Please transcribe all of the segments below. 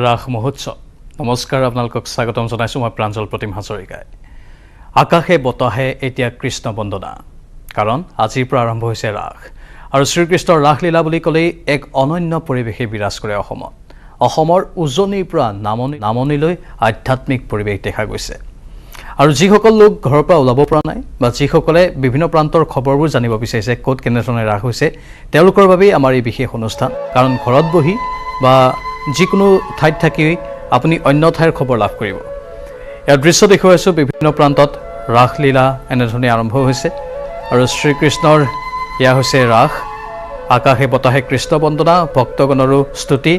ৰাস মহোৎসৱ নমস্কাৰ আপোনালোকক স্বাগতম জনাইছো মই প্ৰাঞ্জল প্ৰতিম হাজৰিকাই আকাশে বতাহে এতিয়া কৃষ্ণ বন্দনা কাৰণ আজিৰ পৰা আৰম্ভ হৈছে ৰাস আৰু শ্ৰীকৃষ্ণৰ ৰাসলীলা বুলি ক'লেই এক অনন্য পৰিৱেশে বিৰাজ কৰে অসমৰ উজনিৰ পৰা নামনিলৈ আধ্যাত্মিক পৰিৱেশ দেখা গৈছে আৰু যিসকল লোক ঘৰৰ পৰা ওলাব পৰা নাই বা যিসকলে বিভিন্ন প্ৰান্তৰ খবৰবোৰ জানিব বিচাৰিছে ক'ত কেনেধৰণে ৰাস হৈছে তেওঁলোকৰ বাবে আমাৰ এই বিশেষ অনুষ্ঠান কাৰণ ঘৰত বহি বা যিকোনো ঠাইত থাকি আপুনি অন্য ঠাইৰ খবৰ লাভ কৰিব ইয়াৰ দৃশ্য দেখুৱাইছো বিভিন্ন প্ৰান্তত ৰাসলীলা এনেধৰণে আৰম্ভ হৈছে আৰু শ্ৰীকৃষ্ণৰ ইয়া হৈছে ৰাস আকাশে বতাহে কৃষ্ণ বন্দনা ভক্তগণৰো স্তুতি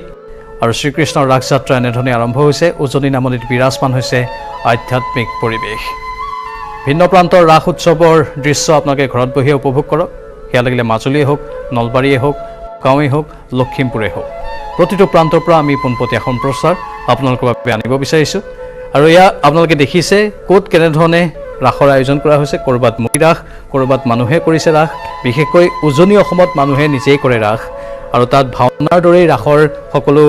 আৰু শ্ৰীকৃষ্ণৰ ৰাস যাত্ৰা এনেধৰণে আৰম্ভ হৈছে উজনি নামনিত বিৰাজমান হৈছে আধ্যাত্মিক পৰিৱেশ ভিন্ন প্ৰান্তৰ ৰাস উৎসৱৰ দৃশ্য আপোনালোকে ঘৰত বহি উপভোগ কৰক সেয়া লাগিলে মাজুলীয়ে হওক নলবাৰীয়ে হওক গাঁৱেই হওক লখিমপুৰে হওক প্ৰতিটো প্ৰান্তৰ পৰা আমি পোনপটীয়া সম্প্ৰচাৰ আপোনালোকৰ বাবে আনিব বিচাৰিছোঁ আৰু এয়া আপোনালোকে দেখিছে ক'ত কেনেধৰণে ৰাসৰ আয়োজন কৰা হৈছে ক'ৰবাত মূৰ্তি ৰাস ক'ৰবাত মানুহে কৰিছে ৰাস বিশেষকৈ উজনি অসমত মানুহে নিজেই কৰে ৰাস আৰু তাত ভাওনাৰ দৰেই ৰাসৰ সকলো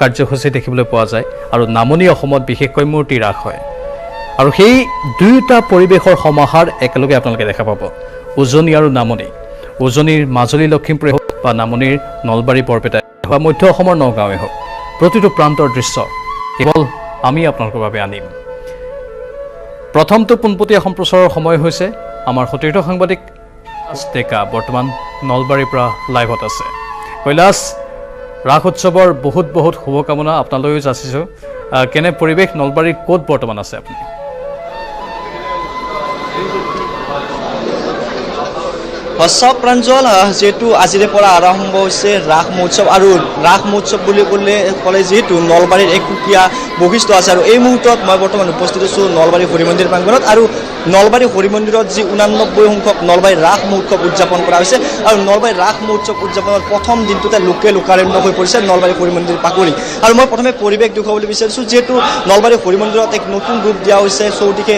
কাৰ্যসূচী দেখিবলৈ পোৱা যায় আৰু নামনি অসমত বিশেষকৈ মূৰ্তি ৰাস হয় আৰু সেই দুয়োটা পৰিৱেশৰ সমাহাৰ একেলগে আপোনালোকে দেখা পাব উজনি আৰু নামনি উজনিৰ মাজুলী লখিমপুৰে হওক বা নামনিৰ নলবাৰী বৰপেটা বা মধ্য অসমৰ নগাঁৱে হওক প্ৰতিটো প্ৰান্তৰ দৃশ্য কেৱল আমি আপোনালোকৰ বাবে আনিম প্ৰথমটো পোনপটীয়া সম্প্ৰচাৰৰ সময় হৈছে আমাৰ সতীৰ্থ সাংবাদিক ডেকা বৰ্তমান নলবাৰীৰ পৰা লাইভত আছে কৈলাশ ৰাস উৎসৱৰ বহুত বহুত শুভকামনা আপোনালৈও যাচিছোঁ কেনে পৰিৱেশ নলবাৰীৰ ক'ত বৰ্তমান আছে আপুনি সঁচা প্ৰাঞ্জল যেহেতু আজিৰে পৰা আৰম্ভ হৈছে ৰাস মহোৎসৱ আৰু ৰাস মহোৎসৱ বুলি ক'লে যিহেতু নলবাৰীৰ এক সুকীয়া বৈশিষ্ট্য আছে আৰু এই মুহূৰ্তত মই বৰ্তমান উপস্থিত আছোঁ নলবাৰী হৰি মন্দিৰ প্ৰাংগণত আৰু নলবাৰী হৰি মন্দিৰত যি 89 সংখ্যক নলবাৰী ৰাস মহোৎসৱ উদযাপন কৰা হৈছে আৰু নলবাৰী ৰাস মহোৎসৱ উদযাপনৰ প্ৰথম দিনটোতে লোকাৰণ্য হৈ পৰিছে নলবাৰী হৰি মন্দিৰ পাকৰি আৰু মই প্ৰথমে পৰিৱেশ দেখুৱাবলৈ বিচাৰিছোঁ যিহেতু নলবাৰী হৰি মন্দিৰত এক নতুন ৰূপ দিয়া হৈছে চৌদিশে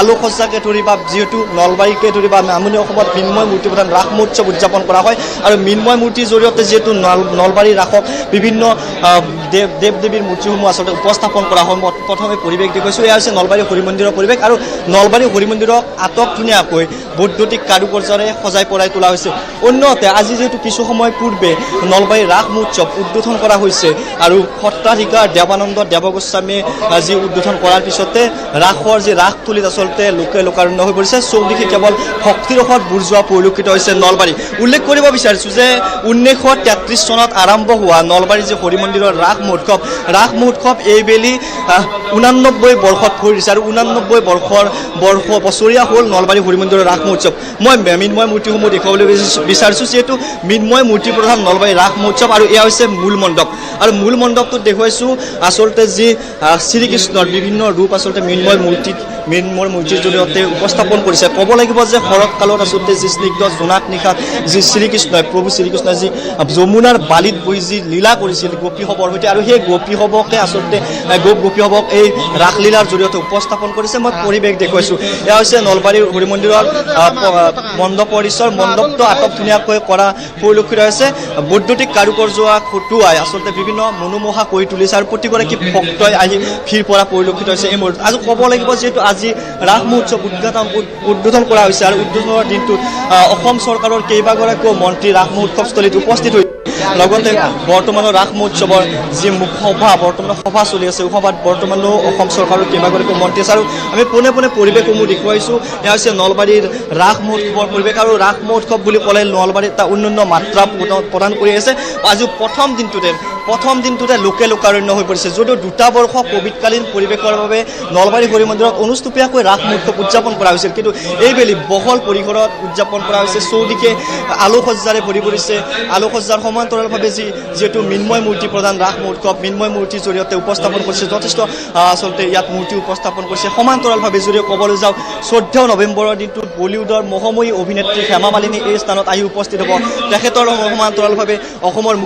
আলোকসজ্জাকে ধৰি বা যিহেতু নলবাৰীকে ধৰি বা নামনি অসমত মৃন্ময় মূৰ্তি ৰাস মহোৎসৱ উদযাপন কৰা হয় আৰু মৃন্ময় মূৰ্তিৰ জৰিয়তে যিহেতু নলবাৰী ৰাসক বিভিন্ন দেৱ দেৱীৰ মূৰ্তিসমূহ আচলতে উপস্থাপন কৰা হয় মই প্ৰথমে পৰিৱেশ দেখুৱাইছোঁ এয়া হৈছে নলবাৰী হৰি মন্দিৰৰ পৰিৱেশ আৰু নলবাৰী হৰি মন্দিৰক আটক ধুনীয়াকৈ বৈদ্যুতিক কাৰুকাৰ্যৰে সজাই পৰাই তোলা হৈছে অন্যহাতে আজি যিহেতু কিছু সময় পূৰ্বে নলবাৰী ৰাস মহোৎসৱ উদ্বোধন কৰা হৈছে আৰু সত্ৰাধিকাৰ দেৱানন্দ দেৱগোস্বামীয়ে যি উদ্বোধন কৰাৰ পিছতে ৰাসৰ যি ৰাসথলীত আচলতে লোকাৰণ্য হৈ পৰিছে চৌদিশে কেৱল ভক্তিৰসত বুৰজোৱা পৰিলক্ষিত হৈছে নলবাৰী উল্লেখ কৰিব বিচাৰিছোঁ যে 1933 চনত আৰম্ভ হোৱা নলবাৰী যি হৰি মন্দিৰৰ ৰাস মহোৎসৱ এইবেলি 89 বৰ্ষত ভৰিছে আৰু 89 বছৰীয়া হ'ল নলবাৰী হৰি মন্দিৰৰ ৰাস মহোৎসৱ মই মৃন্ময় মূৰ্তিসমূহ দেখুৱাবলৈ বিচাৰিছোঁ যিহেতু মৃন্ময় মূৰ্তি প্ৰধান নলবাৰী ৰাস মহোৎসৱ আৰু এয়া হৈছে মূল মণ্ডপ আৰু মূল মণ্ডপটোত দেখুৱাইছোঁ আচলতে যি শ্ৰীকৃষ্ণৰ বিভিন্ন ৰূপ আচলতে মৃন্ময় মূৰ্তিৰ জৰিয়তে উপস্থাপন কৰিছে ক'ব লাগিব যে শৰৎকালত আচলতে যি স্নিগ্ধ জোনাক নিশাত যি প্ৰভু শ্ৰীকৃষ্ণই যি যমুনাৰ বালিত বহি যি লীলা কৰিছিল গোপীসৱৰ সৈতে আৰু সেই গোপীসৱকে আচলতে গোপীসৱক এই ৰাসলীলাৰ জৰিয়তে উপস্থাপন কৰিছে মই পৰিৱেশ দেখুৱাইছোঁ এয়া হৈছে নলবাৰীৰ হৰি মন্দিৰৰ মণ্ডপ পৰিসৰ মণ্ডপটো আটক ধুনীয়াকৈ কৰা পৰিলক্ষিত হৈছে বৈদ্যুতিক কাৰুকাৰ্য খটুৱাই আচলতে বিভিন্ন মনোমোহা কৰি তুলিছে আৰু প্ৰতিগৰাকী ভক্তই আহি ভিৰ পৰা পৰিলক্ষিত হৈছে এই মুহূৰ্তত আজি ক'ব লাগিব যিহেতু আজি ৰাস মহোৎসৱ উদ্বোধন কৰা হৈছে আৰু উদ্বোধনৰ দিনটোত অসম চৰকাৰৰ কেইবাগৰাকীও মন্ত্ৰী ৰাস মহোৎসৱস্থলীত উপস্থিত হৈ লগতে বৰ্তমানৰ ৰাস মহোৎসৱৰ যি বৰ্তমান সভা চলি আছে সভাত বৰ্তমানো অসম চৰকাৰৰ কেইবাগৰাকীও মন্ত্ৰী আছে আৰু আমি পোনে পৰিৱেশসমূহ দেখুৱাইছোঁ এয়া হৈছে নলবাৰীৰ ৰাস মহোৎসৱৰ পৰিৱেশ আৰু ৰাস মহোৎসৱ বুলি ক'লে নলবাৰীত এটা অন্যান্য মাত্ৰা প্ৰদান কৰি আছে আজি প্ৰথম দিনটোতে লোকাৰণ্য হৈ পৰিছে যদিও দুটা বৰ্ষ কোভিডকালীন পৰিৱেশৰ বাবে নলবাৰী হৰি মন্দিৰত অনুষ্টুপীয়াকৈ ৰাস মহোৎসৱ উদযাপন কৰা হৈছিল কিন্তু এইবেলি বহল পৰিসৰত উদযাপন কৰা হৈছে চৌদিশে আলোকসজ্জাৰে ভৰি পৰিছে আলোকসজ্জাৰ সমান্তৰালভাৱে যিহেতু মৃন্ময় মূৰ্তি প্ৰধান ৰাস মহোৎসৱ মৃন্ময় মূৰ্তিৰ জৰিয়তে উপস্থাপন কৰিছে যথেষ্ট আচলতে ইয়াত মূৰ্তি উপস্থাপন কৰিছে সমান্তৰালভাৱে যদি ক'বলৈ যাওঁ 14 নৱেম্বৰৰ দিনটোত বলিউডৰ মহাময়ী অভিনেত্ৰী হেমা মালিনী এই স্থানত আহি উপস্থিত হ'ব তেখেতৰ সমান্তৰালভাৱে অসমৰ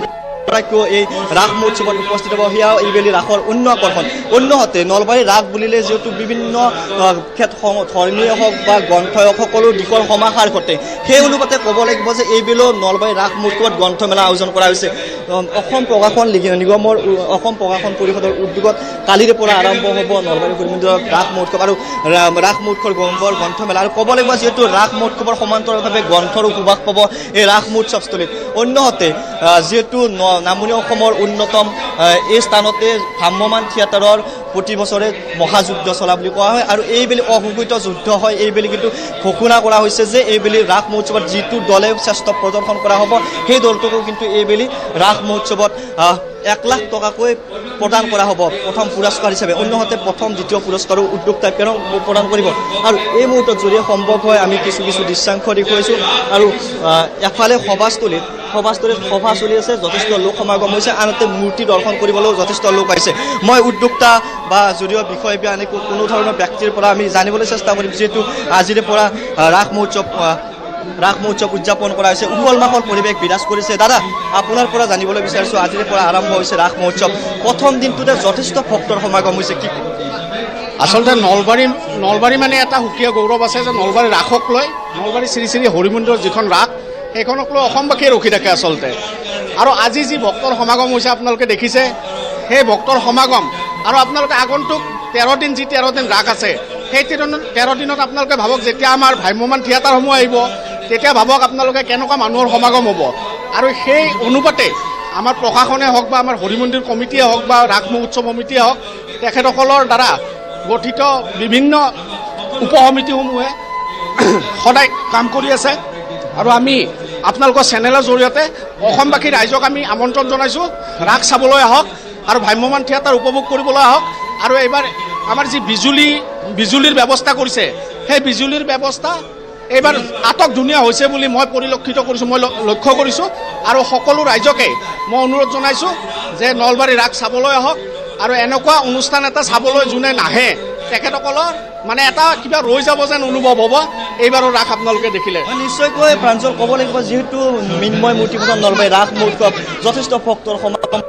এই ৰাস মহোৎসৱত উপস্থিত হ'ব সেয়াও এইবেলি ৰাসৰ অন্য আকৰ্ষণ অন্যহাতে নলবাৰী ৰাস বুলিলে যিহেতু বিভিন্ন ধৰ্মীয় হওক বা গ্ৰন্থই হওক সকলো দিশৰ সমাহাৰ ঘটে সেই অনুপাতে ক'ব লাগিব যে এইবেলিও নলবাৰী ৰাস মহোৎসৱত গ্ৰন্থমেলা আয়োজন কৰা হৈছে অসম প্ৰকাশন নিগমৰ অসম প্ৰকাশন পৰিষদৰ উদ্যোগত কালিৰে পৰা আৰম্ভ হ'ব নলবাৰী হৰিমন্দিৰৰ ৰাস মহোৎসৱ আৰু ৰাস মহোৎসৱৰ গ্ৰন্থমেলা আৰু ক'ব লাগিব যিহেতু ৰাস মহোৎসৱৰ সমান্তৰালভাৱে গ্ৰন্থৰো সুবাস পাব এই ৰাস মহোৎসৱস্থলীত। অন্যহাতে যিহেতু নামনি অসমৰ অন্যতম এই স্থানতে ভ্ৰাম্যমান থিয়েটাৰৰ প্ৰতি বছৰে মহাযুদ্ধ চলা বুলি কোৱা হয় আৰু এইবেলি অঘোষিত যুদ্ধ হয়। এইবেলি কিন্তু ঘোষণা কৰা হৈছে যে এইবেলি ৰাস মহোৎসৱত যিটো দলে শ্ৰেষ্ঠ প্ৰদৰ্শন কৰা হ'ব সেই দলটোকো কিন্তু এইবেলি ৰাস মহোৎসৱত 1 লাখ টকাকৈ প্ৰদান কৰা হ'ব প্ৰথম পুৰস্কাৰ হিচাপে। অন্যহাতে প্ৰথম দ্বিতীয় পুৰস্কাৰো উদ্যোক্তাই প্ৰদান কৰিব আৰু এই মুহূৰ্তত যদি সম্ভৱ হয় আমি কিছু দৃশ্যাংশ দেখুৱাইছোঁ আৰু এফালে সভাস্থলীত সভা চলি আছে, যথেষ্ট লোক সমাগম হৈছে, আনহাতে মূৰ্তি দৰ্শন কৰিবলৈও যথেষ্ট লোক আহিছে। মই উদ্যোক্তা বা যদিও বিষয় আনে কোনো ধৰণৰ ব্যক্তিৰ পৰা আমি জানিবলৈ চেষ্টা কৰিম যিহেতু আজিৰে পৰা ৰাস মহোৎসৱ উদযাপন কৰা হৈছে, উখল মাখল পৰিৱেশ বিৰাজ কৰিছে। দাদা, আপোনাৰ পৰা জানিবলৈ বিচাৰিছোঁ আজিৰে পৰা আৰম্ভ হৈছে ৰাস মহোৎসৱ, প্ৰথম দিনটোতে যথেষ্ট ভক্তৰ সমাগম হৈছে, কি আচলতে নলবাৰী মানে এটা সুকীয়া গৌৰৱ আছে যে নলবাৰী ৰাসক লৈ নলবাৰী শ্ৰী শ্ৰী হৰিমন্দিৰৰ যিখন ৰাস সেইখনক লৈ অসমবাসীয়ে ৰখি থাকে আচলতে। আৰু আজি যি ভক্তৰ সমাগম হৈছে আপোনালোকে দেখিছে, সেই ভক্তৰ সমাগম আৰু আপোনালোকে আগন্তুক 13 দিন যি 13 দিন ৰাস আছে সেই 13 দিনত আপোনালোকে ভাবক যেতিয়া আমাৰ ভ্ৰাম্যমান থিয়েটাৰসমূহ আহিব তেতিয়া ভাবক আপোনালোকে কেনেকুৱা মানুহৰ সমাগম হ'ব। আৰু সেই অনুপাতে আমাৰ প্ৰশাসনে হওক বা আমাৰ হৰিমন্দিৰ কমিটিয়ে হওক বা ৰাস মহোৎসৱ সমিতিয়ে হওক তেখেতসকলৰ দ্বাৰা গঠিত বিভিন্ন উপসমিতিসমূহে সদায় কাম কৰি আছে। আৰু আমি আপোনালোকৰ চেনেলৰ জৰিয়তে অসমবাসী ৰাইজক আমি আমন্ত্ৰণ জনাইছোঁ, ৰাস চাবলৈ আহক আৰু ভ্ৰাম্যমান থিয়েটাৰ উপভোগ কৰিবলৈ আহক। আৰু এইবাৰ আমাৰ যি বিজুলীৰ ব্যৱস্থা কৰিছে সেই বিজুলীৰ ব্যৱস্থা এইবাৰ আটক ধুনীয়া হৈছে বুলি মই পৰিলক্ষিত কৰিছোঁ, মই লক্ষ্য কৰিছোঁ। আৰু সকলো ৰাইজকে মই অনুৰোধ জনাইছোঁ যে নলবাৰী ৰাস চাবলৈ আহক আৰু এনেকুৱা অনুষ্ঠান এটা চাবলৈ যোনে নাহে তেখেতসকলৰ মানে এটা কিবা ৰৈ যাব যেন অনুভৱ হ'ব এইবাৰৰ ৰাস আপোনালোকে দেখিলে। নিশ্চয়কৈ প্ৰাঞ্জল ক'ব লাগিব যিহেতু মৃন্ময় মূৰ্তিপূজন নলবাৰী ৰাস মহোৎসৱ যথেষ্ট ভক্তৰ সমাগম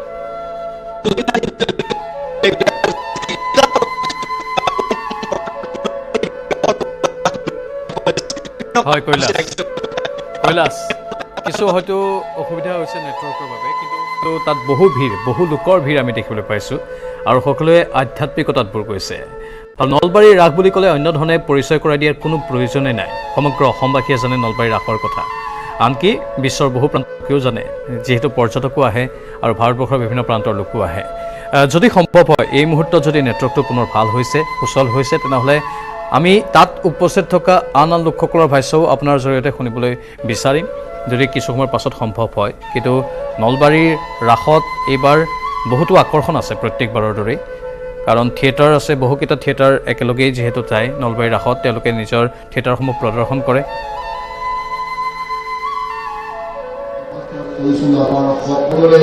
হয় কৈলাশ কিছু হয়তো অসুবিধা হৈছে নেটৱৰ্কৰ বাবে, কিন্তু তাত বহু লোকৰ ভিৰ আমি দেখিবলৈ পাইছোঁ আৰু সকলোৱে আধ্যাত্মিকতাত বুৰ কৰিছে। আৰু নলবাৰীৰ ৰাস বুলি ক'লে অন্য ধৰণে পৰিচয় কৰাই দিয়াৰ কোনো প্ৰয়োজনেই নাই। সমগ্ৰ অসমবাসীয়ে জানে নলবাৰীৰ ৰাসৰ কথা, আনকি বিশ্বৰ বহু প্ৰান্তকেও জানে যিহেতু পৰ্যটকো আহে আৰু ভাৰতবৰ্ষৰ বিভিন্ন প্ৰান্তৰ লোকো আহে। যদি সম্ভৱ হয় এই মুহূৰ্তত যদি নেটৱৰ্কটো পুনৰ ভাল হৈছে, সুচল হৈছে, তেনেহ'লে আমি তাত উপস্থিত থকা আন লোকসকলৰ ভাষ্যও আপোনাৰ জৰিয়তে শুনিবলৈ বিচাৰিম যদি কিছু সময়ৰ পাছত সম্ভৱ হয়। কিন্তু নলবাৰীৰ ৰাসত এইবাৰ বহুতো আকৰ্ষণ আছে প্ৰত্যেকবাৰৰ দৰেই, কাৰণ থিয়েটাৰ আছে, বহুকেইটা থিয়েটাৰ একেলগেই যিহেতু যায় নলবাৰীৰ ৰাসত, তেওঁলোকে নিজৰ থিয়েটাৰসমূহ প্ৰদৰ্শন কৰে।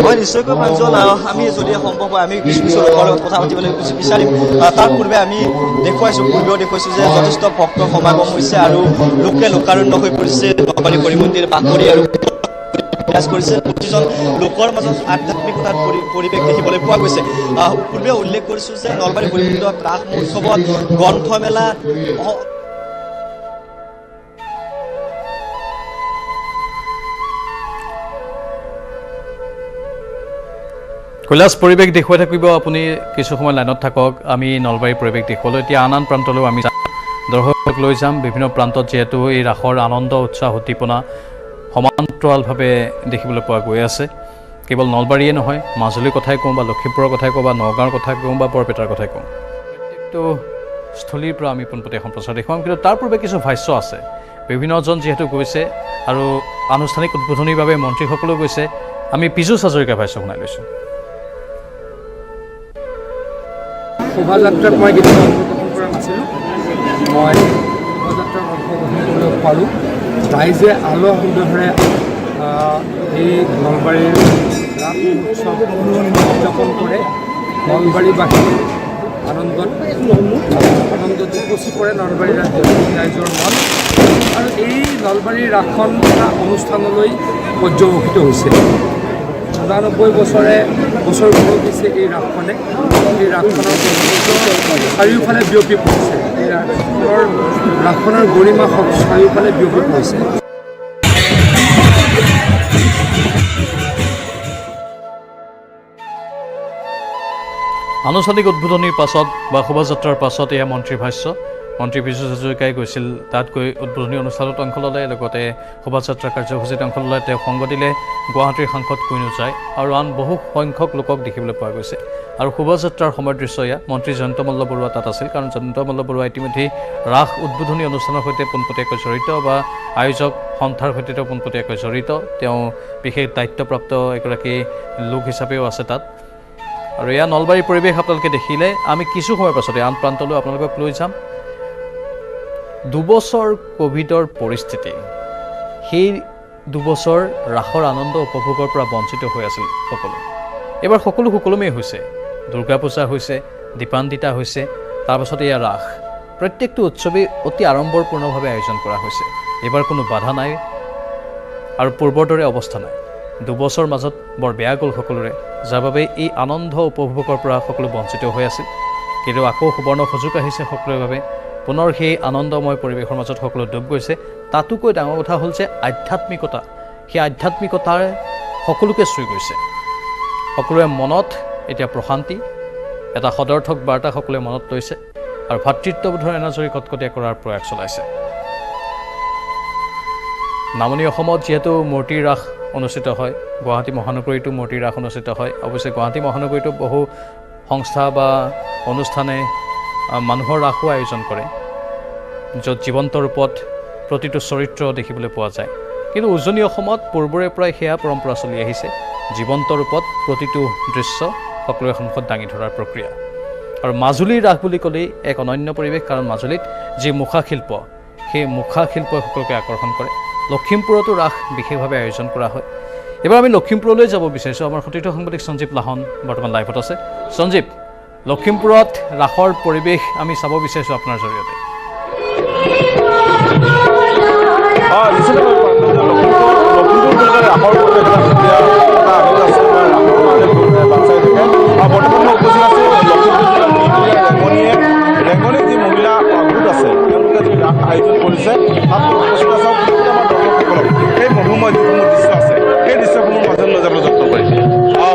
হয় নিশ্চয়কৈ প্ৰাঞ্জল, আমি যদি সম্ভৱ হয় আমি কিছু লোকৰ লগত কথা পাতিবলৈ বিচাৰিম। তাৰ পূৰ্বে আমি পূৰ্বেও দেখুৱাইছোঁ যে যথেষ্ট ভক্তৰ সমাগম হৈছে আৰু লোকে লোকাৰণ্য হৈ পৰিছে নলবাৰী হৰিমন্দিৰ বাকৰি আৰু বিৰাজ কৰিছে। প্ৰতিজন লোকৰ মাজত আধ্যাত্মিকতাৰ পৰিৱেশ দেখিবলৈ পোৱা গৈছে। পূৰ্বে উল্লেখ কৰিছোঁ যে নলবাৰী হৰিমন্দিৰত ৰাস মহোৎসৱত গ্ৰন্থমেলা কৈলাশ পৰিৱেশ দেখুৱাই থাকিব, আপুনি কিছু সময় লাইনত থাকক, আমি নলবাৰীৰ পৰিৱেশ দেখুৱালোঁ। এতিয়া আন প্ৰান্তলৈও আমি দৰ্শকক লৈ যাম। বিভিন্ন প্ৰান্তত যিহেতু এই ৰাসৰ আনন্দ উৎসাহ উদ্দীপনা সমান্তৰালভাৱে দেখিবলৈ পোৱা গৈ আছে। কেৱল নলবাৰীয়ে নহয়, মাজুলীৰ কথাই কওঁ বা লখিমপুৰৰ কথাই কওঁ বা নগাঁৱৰ কথাই কওঁ বা বৰপেটাৰ কথাই কওঁ, প্ৰত্যেকটো স্থলীৰ পৰা আমি পোনপটীয়া সম্প্ৰচাৰ দেখুৱাম। কিন্তু তাৰ পূৰ্বে কিছু ভাষ্য আছে, বিভিন্নজন যিহেতু গৈছে আৰু আনুষ্ঠানিক উদ্বোধনীৰ বাবে মন্ত্ৰীসকলেও গৈছে। আমি পীযুষ হাজৰিকাৰ ভাষ্য শুনাই লৈছোঁ। শোভাযাত্ৰাত মই কেতিয়াও অংশগ্ৰহণ কৰা নাছিলোঁ, মই শোভাযাত্ৰাত অংশগ্ৰহণ কৰিব পাৰোঁ। ৰাইজে আলোহ উল্লাসেৰে এই নলবাৰীৰ ৰাস উৎসৱ উদযাপন কৰে। নলবাৰীবাসী আনন্দত উপচি পৰে নলবাৰী ৰাইজৰ মন। আৰু এই নলবাৰীৰ ৰাসখন এটা অনুষ্ঠানলৈ পৰ্যবেক্ষিত হৈছে। 99 বছৰ গৌৰৱ দিছে এই ৰাসখনে। এই ৰাসখনৰ চাৰিওফালে বিয়পি পৰিছে, এই ৰাসখনৰ গৰিমা চাৰিওফালে বিয়পি পৰিছে। আনুষ্ঠানিক উদ্বোধনীৰ পাছত বা শোভাযাত্ৰাৰ পাছত এয়া মন্ত্ৰীৰ ভাষ্য। মন্ত্ৰী পীযুষ হাজৰিকাই গৈছিল, তাত গৈ উদ্বোধনী অনুষ্ঠানত অংশ ল'লে, লগতে শোভাযাত্ৰা কাৰ্যসূচীত অংশ ল'লে। তেওঁ সংগ দিলে গুৱাহাটীৰ সাংসদ কুইন ওজাই আৰু আন বহু সংখ্যক লোকক দেখিবলৈ পোৱা গৈছে। আৰু শোভাযাত্ৰাৰ সময়ৰ দৃশ্য এয়া। মন্ত্ৰী জয়ন্ত মল্ল বৰুৱা তাত আছিল, কাৰণ জয়ন্ত মল্ল বৰুৱা ইতিমধ্যেই ৰাস উদ্বোধনী অনুষ্ঠানৰ সৈতে পোনপটীয়াকৈ জড়িত বা আয়োজক সন্থাৰ সৈতে তেওঁ পোনপটীয়াকৈ জড়িত। তেওঁ বিশেষ দায়িত্বপ্ৰাপ্ত এগৰাকী লোক হিচাপেও আছে তাত। আৰু এয়া নলবাৰীৰ পৰিৱেশ আপোনালোকে দেখিলে। আমি কিছু সময়ৰ পাছতে আন প্ৰান্তলৈ আপোনালোকক লৈ যাম। 2 বছৰ ক'ভিডৰ পৰিস্থিতি, সেই 2 বছৰ ৰাসৰ আনন্দ উপভোগৰ পৰা বঞ্চিত হৈ আছিল সকলো। এইবাৰ সকলো সুকলমেই হৈছে। দুৰ্গা পূজা হৈছে, দীপান্বিতা হৈছে, তাৰপাছত এয়া ৰাস। প্ৰত্যেকটো উৎসৱেই অতি আড়ম্বৰপূৰ্ণভাৱে আয়োজন কৰা হৈছে। এইবাৰ কোনো বাধা নাই আৰু পূৰ্বৰ দৰে অৱস্থা নাই। 2 বছৰ মাজত বৰ বেয়া গ'ল সকলোৰে, যাৰ বাবে এই আনন্দ উপভোগৰ পৰা সকলো বঞ্চিত হৈ আছিল। কিন্তু আকৌ সুবৰ্ণ সুযোগ আহিছে সকলোৰে বাবে। পুনৰ সেই আনন্দময় পৰিৱেশৰ মাজত সকলো ডুব গৈছে। তাতোকৈ ডাঙৰ কথা হ'ল যে আধ্যাত্মিকতা, সেই আধ্যাত্মিকতাৰ সকলোকে চুই গৈছে। সকলোৰে মনত এতিয়া প্ৰশান্তি, এটা সদৰ্থক বাৰ্তা সকলোৱে মনত লৈছে আৰু ভাতৃত্ববোধৰ এনাজৰী কটকটীয়া কৰাৰ প্ৰয়াস চলাইছে। নামনি অসমত যিহেতু মূৰ্তিৰ ৰাস অনুষ্ঠিত হয়, গুৱাহাটী মহানগৰীতো মূৰ্তিৰ ৰাস অনুষ্ঠিত হয়। অৱশ্যে গুৱাহাটী মহানগৰীতো বহু সংস্থা বা অনুষ্ঠানে মানুহৰ ৰাসো আয়োজন কৰে, য'ত জীৱন্ত ৰূপত প্ৰতিটো চৰিত্ৰ দেখিবলৈ পোৱা যায়। কিন্তু উজনি অসমত পূৰ্বৰে পৰাই সেয়া পৰম্পৰা চলি আহিছে, জীৱন্ত ৰূপত প্ৰতিটো দৃশ্য সকলোৰে সন্মুখত দাঙি ধৰাৰ প্ৰক্ৰিয়া। আৰু মাজুলীৰ ৰাস বুলি ক'লেই এক অনন্য পৰিৱেশ, কাৰণ মাজুলীত যি মুখা শিল্প, সেই মুখা শিল্পই সকলোকে আকৰ্ষণ কৰে। লখিমপুৰতো ৰাস বিশেষভাৱে আয়োজন কৰা হয়। এবাৰ আমি লখিমপুৰলৈ যাব বিচাৰিছোঁ। আমাৰ সতীৰ্থ সাংবাদিক সঞ্জীৱ লাহন বৰ্তমান লাইভত আছে। সঞ্জীৱ, লখিমপুৰত ৰাসৰ পৰিৱেশ আমি চাব বিচাৰিছোঁ আপোনাৰ জৰিয়তে। ৰেঙনিত যি মহিলা গোট আছে, তেওঁলোকে যি ৰাস আয়োজন কৰিছে, তাত উপস্থিত আছে আমাৰ দৰ্শকসকলক সেই মধুময় যিসমূহ দৃশ্য আছে, সেই দৃশ্যসমূহ মাজত লৈ যাবলৈ যত্ন কৰিছে।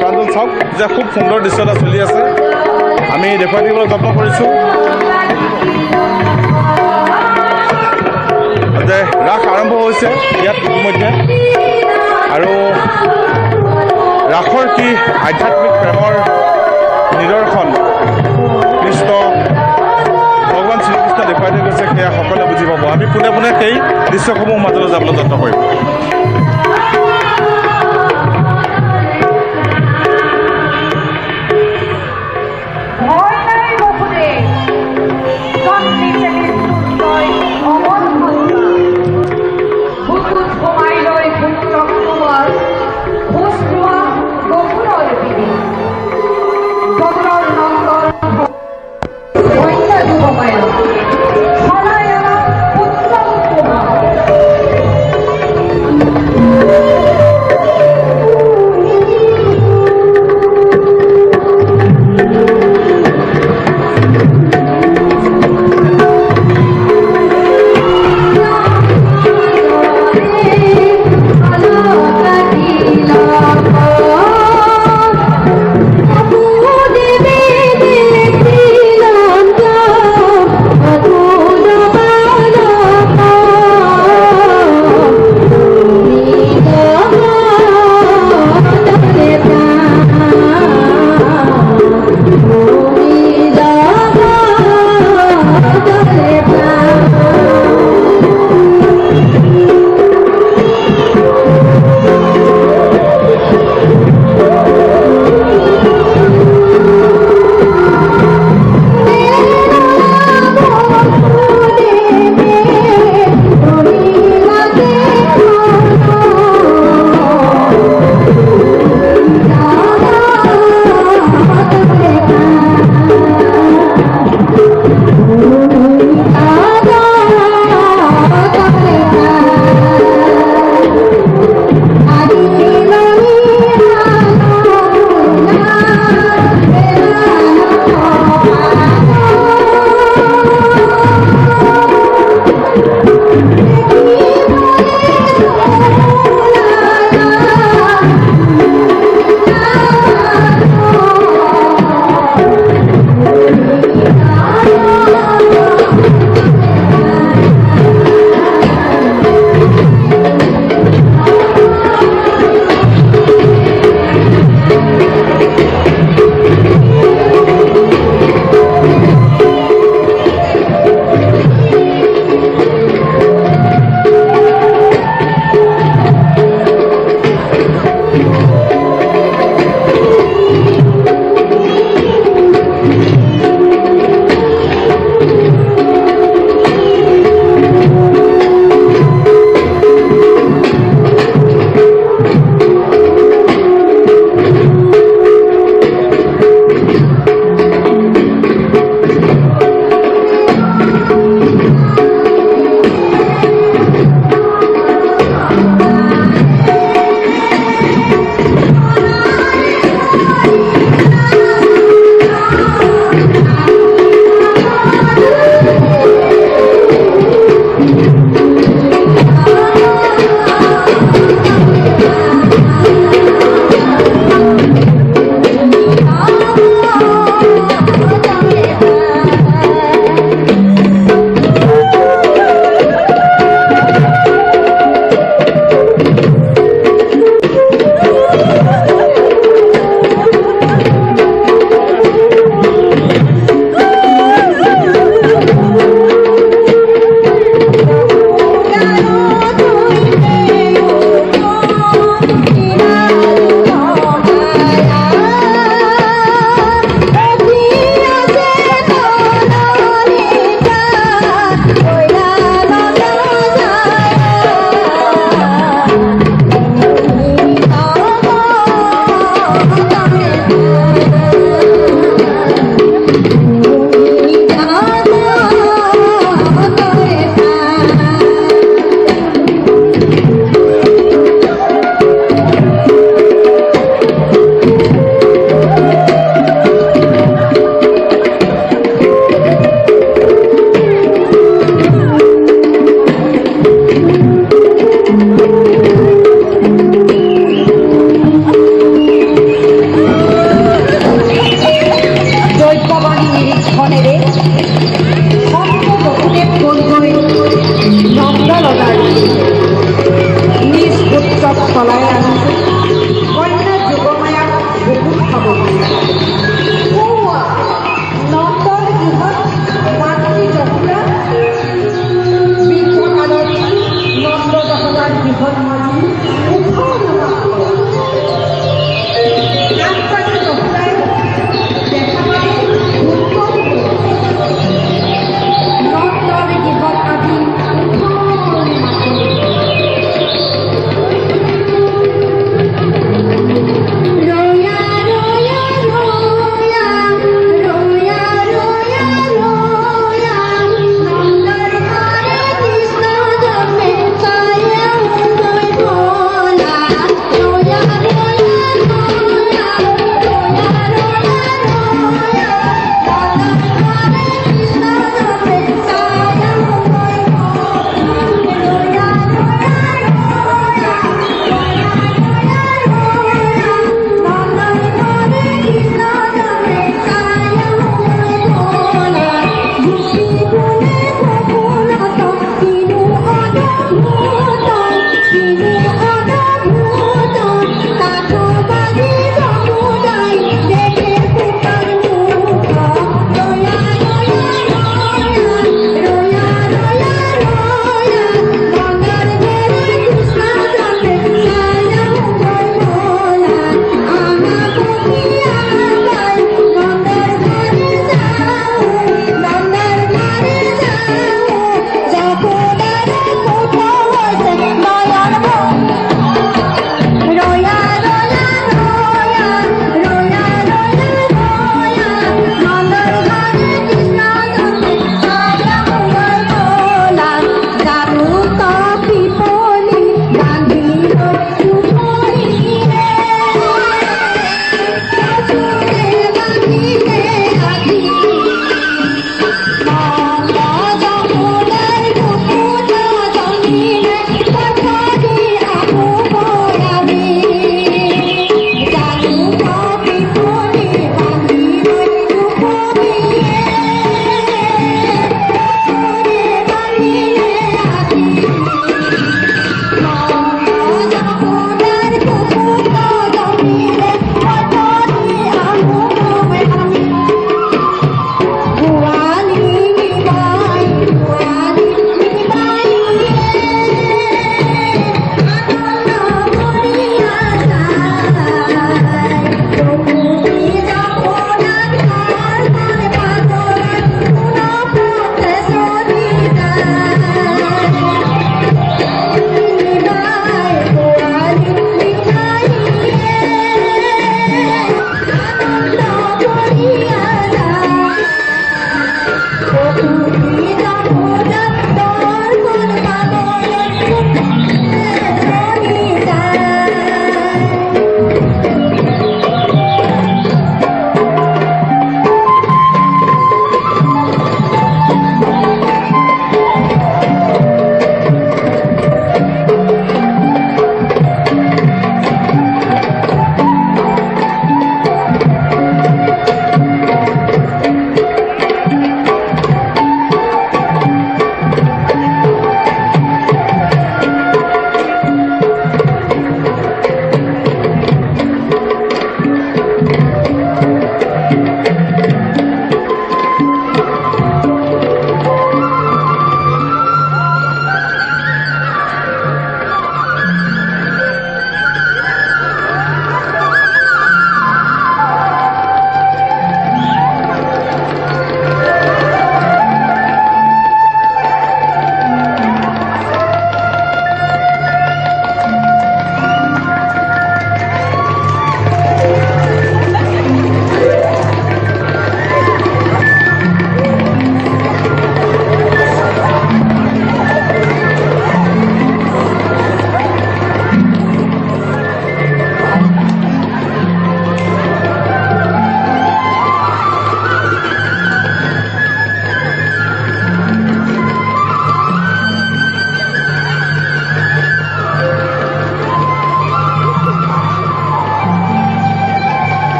প্ৰাঞ্জল চাওক যে খুব সুন্দৰ দৃশ্য এটা চলি আছে, আমি দেখুৱাই দিবলৈ যত্ন কৰিছোঁ যে ৰাস আৰম্ভ হৈছে ইয়াত ইতিমধ্যে। আৰু ৰাসৰ কি আধ্যাত্মিক প্ৰেমৰ নিদৰ্শন কৃষ্ণ ভগৱান শ্ৰীকৃষ্ণ দেখুৱাই থৈ গৈছে, সেয়া সকলোৱে বুজি পাব। আমি পোনে পোনে সেই দৃশ্যসমূহ মাজলৈ যাবলৈ যত্ন কৰিম।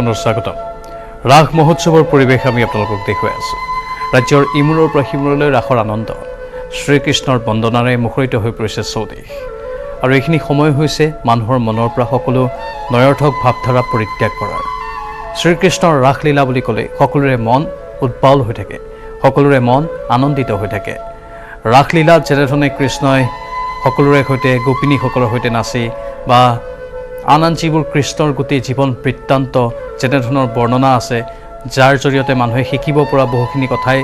পুনৰ স্বাগতম। ৰাস মহোৎসৱৰ পৰিৱেশ আমি আপোনালোকক দেখুৱাই আছোঁ। ৰাজ্যৰ ইমূৰৰ পৰা সিমূৰলৈ ৰাসৰ আনন্দ, শ্ৰীকৃষ্ণৰ বন্দনাৰে মুখৰিত হৈ পৰিছে চৌদিশ। আৰু এইখিনি সময় হৈছে মানুহৰ মনৰ পৰা সকলো নয়ৰ্থক ভাৱধাৰা পৰিত্যাগ কৰাৰ। শ্ৰীকৃষ্ণৰ ৰাসলীলা বুলি ক'লে সকলোৰে মন উৎপাল হৈ থাকে, সকলোৰে মন আনন্দিত হৈ থাকে। ৰাসলীলাত যেনেধৰণে কৃষ্ণই সকলোৰে সৈতে গোপিনীসকলৰ সৈতে নাচি বা আন যিবোৰ কৃষ্ণৰ গোটেই জীৱন বৃত্তান্ত যেনেধৰণৰ বৰ্ণনা আছে, যাৰ জৰিয়তে মানুহে শিকিব পৰা বহুখিনি কথাই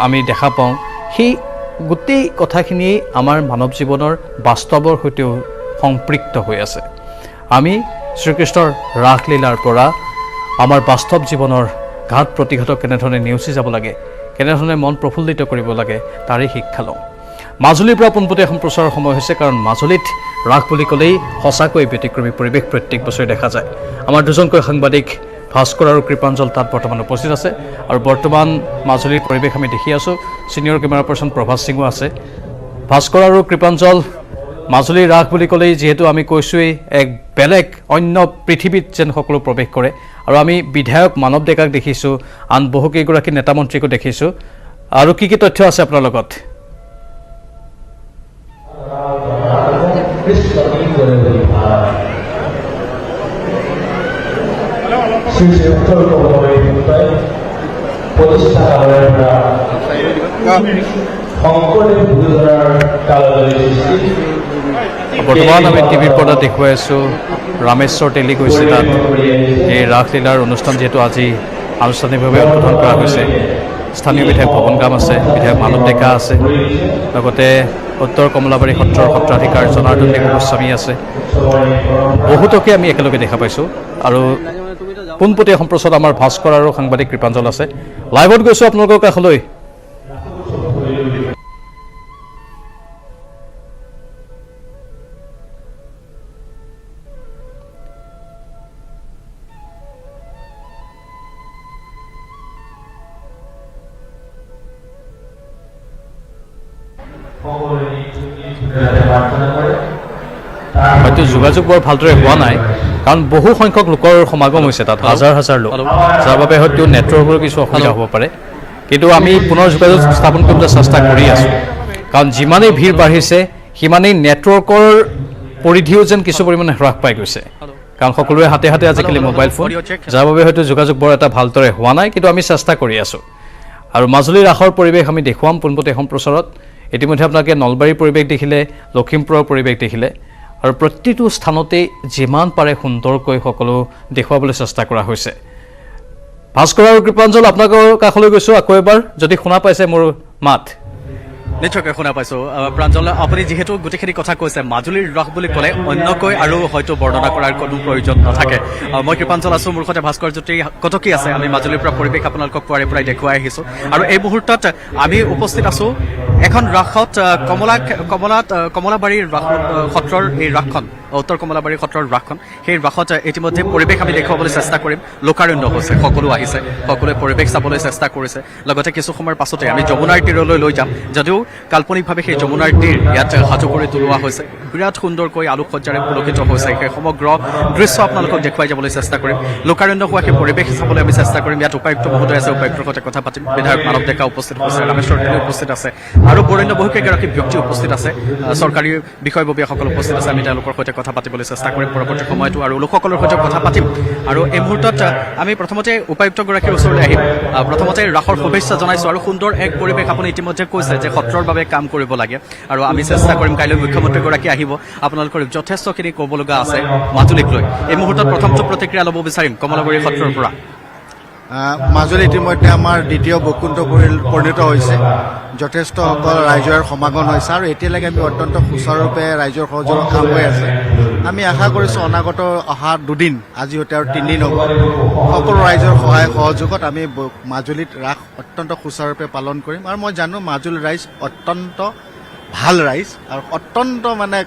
আমি দেখা পাওঁ, সেই গোটেই কথাখিনিয়েই আমাৰ মানৱ জীৱনৰ বাস্তৱৰ সৈতেও সম্পৃক্ত হৈ আছে। আমি শ্ৰীকৃষ্ণৰ ৰাসলীলাৰ পৰা আমাৰ বাস্তৱ জীৱনৰ ঘাত প্ৰতিঘাতক কেনেধৰণে নেওচি যাব লাগে, কেনেধৰণে মন প্ৰফুল্লিত কৰিব লাগে, তাৰেই শিক্ষা লওঁ। মাজুলীৰ পৰা পোনপটীয়া সম্প্ৰচাৰৰ সময় হৈছে, কাৰণ মাজুলীত ৰাস বুলি ক'লেই সঁচাকৈ ব্যতিক্ৰমী পৰিৱেশ প্ৰত্যেক বছৰে দেখা যায়। আমাৰ দুজনকৈ সাংবাদিক ভাস্কৰ আৰু কৃপাঞ্জল তাত বৰ্তমান উপস্থিত আছে, আৰু বৰ্তমান মাজুলীৰ পৰিৱেশ আমি দেখি আছোঁ। ছিনিয়ৰ কেমেৰা পাৰ্চন প্ৰভাস সিঙো আছে। ভাস্কৰ আৰু কৃপাঞ্জল, মাজুলীৰ ৰাস বুলি ক'লেই যিহেতু আমি কৈছোঁৱেই এক বেলেগ অন্য পৃথিৱীত যেন সকলো প্ৰৱেশ কৰে, আৰু আমি বিধায়ক মানৱ ডেকাক দেখিছোঁ, আন বহুকেইগৰাকী নেতা মন্ত্ৰীকো দেখিছোঁ। আৰু কি কি তথ্য আছে আপোনাৰ লগত? বৰ্তমান আমি টিভিৰ পৰ্দাত দেখুৱাই আছোঁ ৰামেশ্বৰ তেলী গৈছে তাত। এই ৰাসলীলাৰ অনুষ্ঠান যিহেতু আজি আনুষ্ঠানিকভাৱে উদ্বোধন কৰা হৈছে। স্থানীয় বিধায়ক ভৱন গাম আছে, বিধায়ক মানৱ ডেকা আছে, লগতে উত্তৰ কমলাবাৰী সত্ৰৰ সত্ৰাধিকাৰ জনাৰ্দন দেৱ গোস্বামী আছে। বহুতকে আমি একেলগে দেখা পাইছোঁ। আৰু পোনপটীয়া সম্প্ৰচাৰত আমাৰ ভাস্কৰ আৰু সাংবাদিক কৃপাঞ্জল আছে। লাইভত গৈছোঁ আপোনালোকৰ কাষলৈ। হয়তো যোগাযোগ বৰ ভালদৰে হোৱা নাই, কাৰণ বহু সংখ্যক লোকৰ সমাগম হৈছে তাত, হাজাৰ হাজাৰ লোক, যাৰ বাবে হয়তো নেটৱৰ্কৰ কিছু অসুবিধা হ'ব পাৰে। কিন্তু আমি পুনৰ যোগাযোগ স্থাপন কৰিবলৈ চেষ্টা কৰি আছোঁ, কাৰণ যিমানেই ভিৰ বাঢ়িছে সিমানেই নেটৱৰ্কৰ পৰিধিও যেন কিছু পৰিমাণে হ্ৰাস পাই গৈছে, কাৰণ সকলোৰে হাতে হাতে আজিকালি মোবাইল ফোন, যাৰ বাবে হয়তো যোগাযোগ বৰ এটা ভালদৰে হোৱা নাই। কিন্তু আমি চেষ্টা কৰি আছোঁ, আৰু মাজুলীৰ ৰাসৰ পৰিৱেশ আমি দেখুৱাম পোনপটীয়া সম্প্ৰচাৰত। ইতিমধ্যে আপোনালোকে নলবাৰীৰ পৰিৱেশ দেখিলে, লখিমপুৰৰ পৰিৱেশ দেখিলে, আৰু প্ৰতিটো স্থানতেই যিমান পাৰে সুন্দৰকৈ সকলো দেখুৱাবলৈ চেষ্টা কৰা হৈছে। ভাস্কৰ আৰু কৃপাঞ্জল, আপোনালোকৰ কাষলৈ গৈছোঁ আকৌ এবাৰ, যদি শুনা পাইছে মোৰ মাত। নিশ্চয়কৈ শুনা পাইছোঁ প্ৰাঞ্জল, আপুনি যিহেতু গোটেইখিনি কথা কৈছে, মাজুলীৰ ৰাস বুলি ক'লে অন্যকৈ আৰু হয়তো বৰ্ণনা কৰাৰ কোনো প্ৰয়োজন নাথাকে। মই কৃপাঞ্জল আছোঁ, মোৰ সৈতে ভাস্কৰ জ্যোতি কটকী আছে। আমি মাজুলীৰ পৰা পৰিৱেশ আপোনালোকক পুৱাৰে পৰাই দেখুৱাই আহিছোঁ, আৰু এই মুহূৰ্তত আমি উপস্থিত আছোঁ এখন ৰাসত, কমলাবাৰীৰ ৰাস সত্ৰৰ এই ৰাসখন, উত্তৰ কমলাবাৰী সত্ৰৰ ৰাসখন। সেই ৰাসত ইতিমধ্যে পৰিৱেশ আমি দেখুৱাবলৈ চেষ্টা কৰিম। লোকাৰণ্য হৈছে, সকলো আহিছে, সকলোৱে পৰিৱেশ চাবলৈ চেষ্টা কৰিছে। লগতে কিছু সময়ৰ পাছতে আমি যমুনাৰ তীৰলৈ লৈ যাম, যদিও কাল্পনিকভাৱে সেই যমুনাৰ তীৰ ইয়াত সাজু কৰি তোলোৱা হৈছে। বিৰাট সুন্দৰকৈ আলোকসজ্জাৰে পুলকিত হৈছে। সেই সমগ্ৰ দৃশ্য আপোনালোকক দেখুৱাই যাবলৈ চেষ্টা কৰিম। লোকাৰণ্য হোৱা সেই পৰিৱেশ চাবলৈ আমি চেষ্টা কৰিম। ইয়াত উপায়ুক্ত মহোদয় আছে, উপায়ুক্তৰ সৈতে কথা পাতিম। বিধায়ক মানৱ ডেকা উপস্থিত হৈছে, ৰামেশ্বৰ তেলী উপস্থিত আছে, আৰু বৰেণ্য বহুকেইগৰাকী ব্যক্তি উপস্থিত আছে, চৰকাৰী বিষয়ববীয়াসকল উপস্থিত আছে। আমি তেওঁলোকৰ সৈতে কথা পাতিবলৈ চেষ্টা কৰিম পৰৱৰ্তী সময়তো, আৰু লোকসকলৰ সৈতে কথা পাতিম। আৰু এই মুহূৰ্তত আমি প্ৰথমতে উপায়ুক্তগৰাকীৰ ওচৰলৈ আহিম। প্ৰথমতে ৰাসৰ শুভেচ্ছা জনাইছোঁ, আৰু সুন্দৰ এক পৰিৱেশ। আপুনি ইতিমধ্যে কৈছে যে সত্ৰৰ বাবে কাম কৰিব লাগে, আৰু আমি চেষ্টা কৰিম। কাইলৈ মুখ্যমন্ত্ৰীগৰাকী আহিব, আপোনালোকৰ যথেষ্টখিনি ক'ব লগা আছে মাজুলীক লৈ। এই মুহূৰ্তত প্ৰথমটো প্ৰতিক্ৰিয়া ল'ব বিচাৰিম কমলাবাৰী সত্ৰৰ পৰা। মাজুলী ইতিমধ্যে আমাৰ দ্বিতীয় বৈকুণ্ঠ পৰিণত হৈছে। যথেষ্টসকল ৰাইজৰ সমাগম হৈছে, আৰু এতিয়ালৈকে আমি অত্যন্ত সুচাৰুৰূপে ৰাইজৰ সহযোগত কাম হৈ আছে। আমি আশা কৰিছোঁ অনাগত অহা দুদিন, আজি সৈতে আৰু 3 দিন হ'ব, সকলো ৰাইজৰ সহায় সহযোগত আমি মাজুলীত ৰাস অত্যন্ত সুচাৰুৰূপে পালন কৰিম। আৰু মই জানো মাজুলীৰ ৰাইজ অত্যন্ত ভাল ৰাইজ, আৰু অত্যন্ত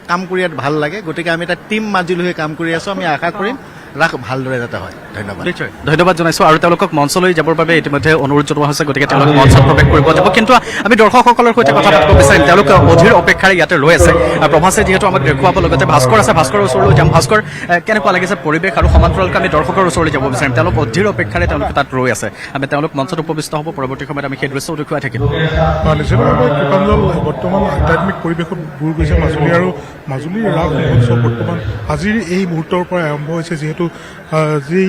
কাম কৰি ইয়াত ভাল লাগে। গতিকে আমি এটা টিম মাজুলী হৈ কাম কৰি আছোঁ। আমি আশা কৰিম ৰাস ভালদৰে যাতে হয়। ধন্যবাদ। নিশ্চয় ধন্যবাদ জনাইছোঁ আৰু তেওঁলোকক মঞ্চলৈ যাবৰ বাবে ইতিমধ্যে অনুৰোধ জনোৱা হৈছে, গতিকে তেওঁলোক মঞ্চত প্ৰৱেশ কৰিব যাব। কিন্তু আমি দৰ্শকসকলৰ সৈতে কথা পাতিব বিচাৰিম, তেওঁলোক অধীৰ অপেক্ষাৰে ইয়াতে ৰৈ আছে। প্ৰভাসে যিহেতু আমাক দেখুৱাব, লগতে ভাস্কৰ আছে, ভাস্কৰৰ ওচৰলৈ যাম। ভাস্কৰ, কেনেকুৱা লাগিছে পৰিৱেশ আৰু সমান্তৰালকৈ আমি দৰ্শকৰ ওচৰলৈ যাব বিচাৰিম। তেওঁলোক অধীৰ অপেক্ষাৰে তেওঁলোকে তাত ৰৈ আছে। আমি তেওঁলোক মঞ্চত উপবিষ্ট হ'ব, পৰৱৰ্তী সময়ত আমি সেই দৃশ্যও দেখুৱাই থাকিম। নিশ্চিতভাৱে কৃপাঞ্জল বৰ্তমান আধ্যাত্মিক পৰিৱেশত বুৰ গৈছে মাজুলী, আৰু মাজুলীৰ ৰাস মহোৎসৱ বৰ্তমান আজিৰ এই মুহূৰ্তৰ পৰা আৰম্ভ হৈছে। যিহেতু যি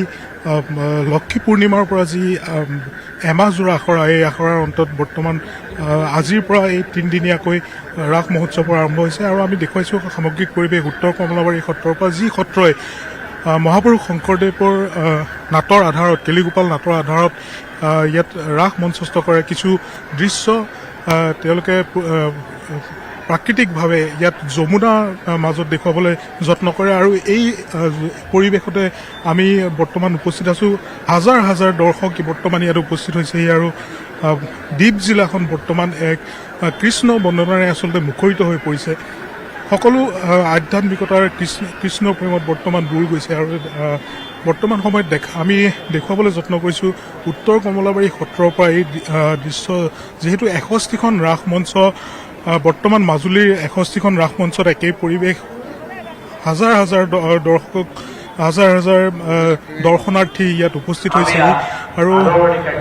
লক্ষী পূৰ্ণিমাৰ পৰা যি এমাহজোৰা আখৰা, এই আখৰাৰ অন্তত বৰ্তমান আজিৰ পৰা এই তিনিদিনীয়াকৈ ৰাস মহোৎসৱৰ আৰম্ভ হৈছে। আৰু আমি দেখুৱাইছোঁ সামগ্ৰিক পৰিৱেশ উত্তৰ কমলাবাৰী সত্ৰৰ পৰা, যি সত্ৰই মহাপুৰুষ শংকৰদেৱৰ নাটৰ আধাৰত, কেলিগোপাল নাটৰ আধাৰত ইয়াত ৰাস মঞ্চস্থ কৰে। কিছু দৃশ্য তেওঁলোকে প্ৰাকৃতিকভাৱে ইয়াত যমুনাৰ মাজত দেখুৱাবলৈ যত্ন কৰে। আৰু এই পৰিৱেশতে আমি বৰ্তমান উপস্থিত আছোঁ। হাজাৰ হাজাৰ দৰ্শক বৰ্তমান ইয়াত উপস্থিত হৈছেহি, আৰু দ্বীপ জিলাখন বৰ্তমান এক কৃষ্ণ বন্দনাৰে আচলতে মুখৰিত হৈ পৰিছে। সকলো আধ্যাত্মিকতাৰ কৃষ্ণ প্ৰেমত বৰ্তমান বুৰ গৈছে। আৰু বৰ্তমান সময়ত আমি দেখুৱাবলৈ যত্ন কৰিছোঁ উত্তৰ কমলাবাৰী সত্ৰৰ পৰা এই দৃশ্য। যিহেতু 61খন ৰাস মঞ্চ, বৰ্তমান মাজুলীৰ 61খন ৰাস মঞ্চত একেই পৰিৱেশ। হাজাৰ হাজাৰ দৰ্শক, হাজাৰ হাজাৰ দৰ্শনাৰ্থী ইয়াত উপস্থিত হৈছে। আৰু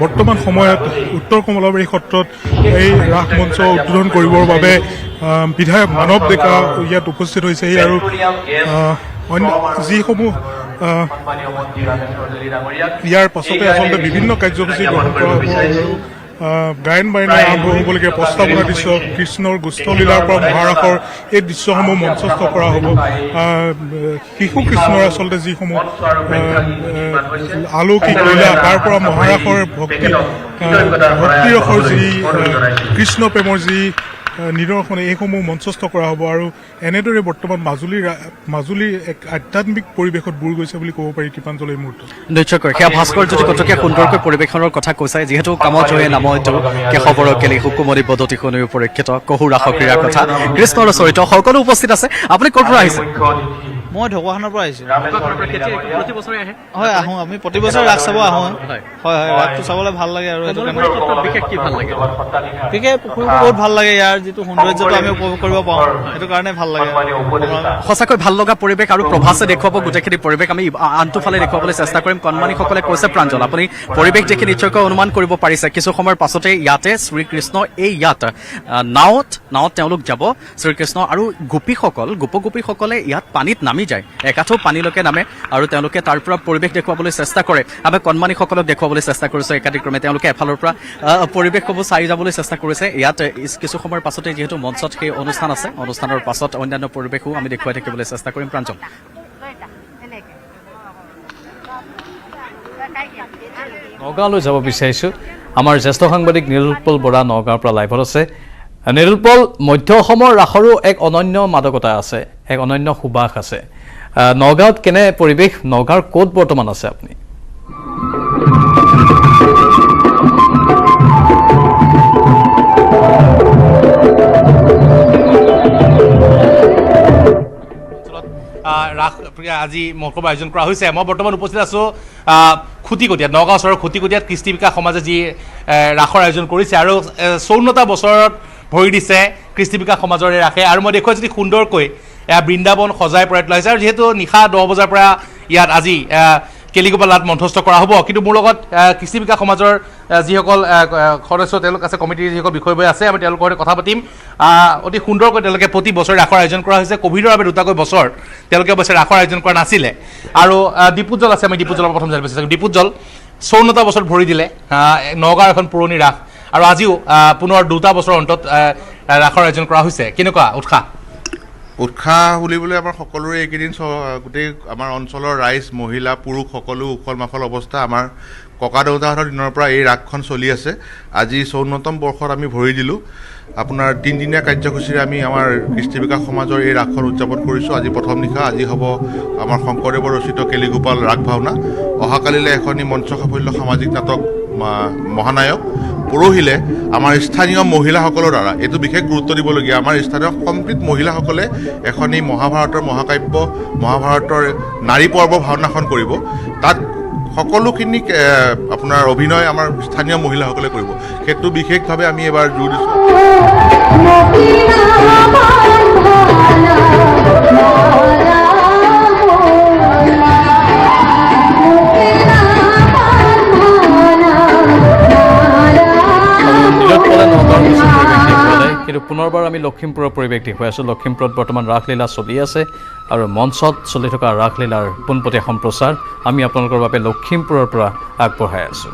বৰ্তমান সময়ত উত্তৰ কমলাবাৰী সত্ৰত এই ৰাস মঞ্চ উদ্বোধন কৰিবৰ বাবে বিধায়ক মানৱ ডেকা ইয়াত উপস্থিত হৈছেহি। আৰু অন্য যিসমূহ ইয়াৰ পাছতে আচলতে বিভিন্ন কাৰ্যসূচী গ্ৰহণ কৰা হ'ব। গায়ন বায়নৰ আৰম্ভ হ'বলগীয়া প্ৰস্তাৱনা দৃশ্য, কৃষ্ণৰ গুষ্ঠলীলাৰ পৰা মহাৰাসৰ এই দৃশ্যসমূহ মঞ্চস্থ কৰা হ'ব। শিশু কৃষ্ণৰ আচলতে যিসমূহ আলৌকিক লীলা, তাৰ পৰা মহাৰাসৰ ভক্তিৰসৰ যি কৃষ্ণ প্ৰেমৰ যি নিদৰ্শন, এইসমূহ মঞ্চস্থ কৰা হ'ব। আৰু এনেদৰে বৰ্তমান মাজুলীৰ এক আধ্যাত্মিক পৰিৱেশত বুৰ গৈছে বুলি ক'ব পাৰি কৃপাঞ্জল এই মুহূৰ্তত। নিশ্চয়কৈ সেয়া ভাস্কৰ জ্যোতি কটকীয়া সুন্দৰকৈ পৰিৱেশনৰ কথা কৈছে। যিহেতু কামত হৈ নামটো কেশৱৰ কেলি সুকুমণি পদ্ধতি শুনি পৰীক্ষিত কহু ৰাস ক্ৰীড়াৰ কথা, কৃষ্ণৰ চৰিত্ৰ সকলো উপস্থিত আছে। আপুনি ক'ৰ পৰা আহিছে? মই ঢকুৱাখানাৰ পৰা আহিছোঁ। প্ৰতি বছৰে আহে? হয়, আহোঁ। আমি প্ৰতি বছৰে ৰাস চাব আহোঁ। হয় হয়, ৰাসটো চাবলৈ ভাল লাগে। আৰু সেইটো কাৰণে বিশেষ কি ভাল লাগে? বিশেষ পুখুৰীটো বহুত ভাল লাগে। ইয়াৰ যিটো সৌন্দৰ্যটো আমি উপভোগ কৰিব পাৰোঁ, সেইটো কাৰণে ভাল লাগে। সঁচাকৈ ভাল লগা পৰিৱেশ, আৰু প্ৰভাসে দেখুৱাব গোটেইখিনি পৰিৱেশ। আমি আনটো ফালে দেখুৱাবলৈ চেষ্টা কৰিম। কণমানিসকলে কৈছে প্ৰাঞ্জল, আপুনি পৰিৱেশ দেখি নিশ্চয়কৈ অনুমান কৰিব পাৰিছে। কিছু সময়ৰ পাছতে ইয়াতে শ্ৰীকৃষ্ণ ইয়াত নাৱত তেওঁলোক যাব। শ্ৰীকৃষ্ণ আৰু গোপীসকলে ইয়াত পানীত নামি যায়, একাঠো পানীলৈকে নামে, আৰু তেওঁলোকে তাৰ পৰা পৰিৱেশ দেখুৱাবলৈ চেষ্টা কৰে। আমি কণমানিসকলক দেখুৱাবলৈ চেষ্টা কৰিছোঁ একাদিক্ৰমে। তেওঁলোকে এফালৰ পৰা পৰিৱেশসমূহ চাই যাবলৈ চেষ্টা কৰিছে। ইয়াত কিছু সময়ৰ পাছতে যিহেতু মঞ্চত সেই অনুষ্ঠান আছে, অনুষ্ঠানৰ পাছত অন্যান্য পৰিৱেশো আমি দেখুৱাই থাকিবলৈ চেষ্টা কৰিম। প্ৰাঞ্জল, নগাঁৱলৈ যাব বিচাৰিছোঁ। আমাৰ জ্যেষ্ঠ সাংবাদিক নিৰুৎপল বৰা নগাঁৱৰ পৰা লাইভত আছে। নিৰুৎপল, মধ্য অসমৰ ৰাসৰো এক অনন্য মাদকতা আছে, এক অনন্য সুবাস আছে। নগাঁৱত কেনে পৰিৱেশ? নগাঁৱৰ ক'ত বৰ্তমান আছে আপুনি? ৰাস আজি মহোৎসৱ আয়োজন কৰা হৈছে। মই বৰ্তমান উপস্থিত আছোঁ খুটিকটীয়াত, নগাঁও চহৰৰ খুটিকটীয়াত কৃষ্টি বিকাশ সমাজে যি ৰাসৰ আয়োজন কৰিছে, আৰু 54টা বছৰত ভৰি দিছে কৃষ্টি বিকাশ সমাজৰ এই ৰাসে। আৰু মই দেখুৱাই যদি সুন্দৰকৈ বৃন্দাবন সজাই পৰাই তোলা হৈছে। আৰু যিহেতু নিশা 10 বজাৰ পৰা ইয়াত আজি কেলিগোপাল নাট মঞ্চস্থ কৰা হ'ব। কিন্তু মোৰ লগত কৃষ্টি বিকাশ সমাজৰ যিসকল সদস্য তেওঁলোক আছে, কমিটিৰ যিসকল বিষয়ববীয়া আছে, আমি তেওঁলোকৰ সৈতে কথা পাতিম। অতি সুন্দৰকৈ তেওঁলোকে প্ৰতি বছৰে ৰাসৰ আয়োজন কৰা হৈছে। ক'ভিডৰ বাবে 2টাকৈ বছৰ তেওঁলোকে অৱশ্যে ৰাসৰ আয়োজন কৰা নাছিলে। আৰু দীপোজ্জ্বল আছে, আমি দীপোজ্জ্বলৰ প্ৰথম জানিব চেষ্টা কৰিম। দীপোজ্জ্বল, 54টা বছৰত ভৰি দিলে নগাঁৱৰ এখন পুৰণি ৰাস, আৰু আজিও পুনৰ 2টা বছৰৰ অন্তত ৰাসৰ আয়োজন কৰা হৈছে। কেনেকুৱা উৎসাহ বুলিবলৈ আমাৰ সকলোৰে এইকেইদিন গোটেই আমাৰ অঞ্চলৰ ৰাইজ, মহিলা, পুৰুষ সকলো উখল মাখল অৱস্থা। আমাৰ ককা দেউতাহঁতৰ দিনৰ পৰা এই ৰাসখন চলি আছে। আজি 54তম বৰ্ষত আমি ভৰি দিলোঁ। আপোনাৰ 3দিনীয়া কাৰ্যসূচীৰে আমি আমাৰ কৃষ্টি বিকাশ সমাজৰ এই ৰাসখন উদযাপন কৰিছোঁ। আজি প্ৰথম নিশা, আজি হ'ব আমাৰ শংকৰদেৱৰ ৰচিত কেলিগোপাল ৰাস ভাওনা। অহাকালিলৈ এখনি মঞ্চ সাফল্য সামাজিক নাটক মহানায়ক পৰহিলে আমাৰ স্থানীয় মহিলাসকলৰ দ্বাৰা এইটো বিশেষ গুৰুত্ব দিবলগীয়া আমাৰ স্থানীয় সম্প্ৰীত মহিলাসকলে এখন এই মহাভাৰতৰ মহাকাব্য মহাভাৰতৰ নাৰী পৰ্ব ভাওনাখন কৰিব তাত সকলোখিনি আপোনাৰ অভিনয় আমাৰ স্থানীয় মহিলাসকলে কৰিব সেইটো বিশেষভাৱে আমি এবাৰ জোৰ দিছোঁ কিন্তু পুনৰবাৰ আমি লখিমপুৰৰ পৰিৱেশ দেখুৱাই আছোঁ লখিমপুৰত বৰ্তমান ৰাসলীলা চলি আছে আৰু মঞ্চত চলি থকা ৰাসলীলাৰ পোনপটীয়া সম্প্ৰচাৰ আমি আপোনালোকৰ বাবে লখিমপুৰৰ পৰা আগবঢ়াই আছোঁ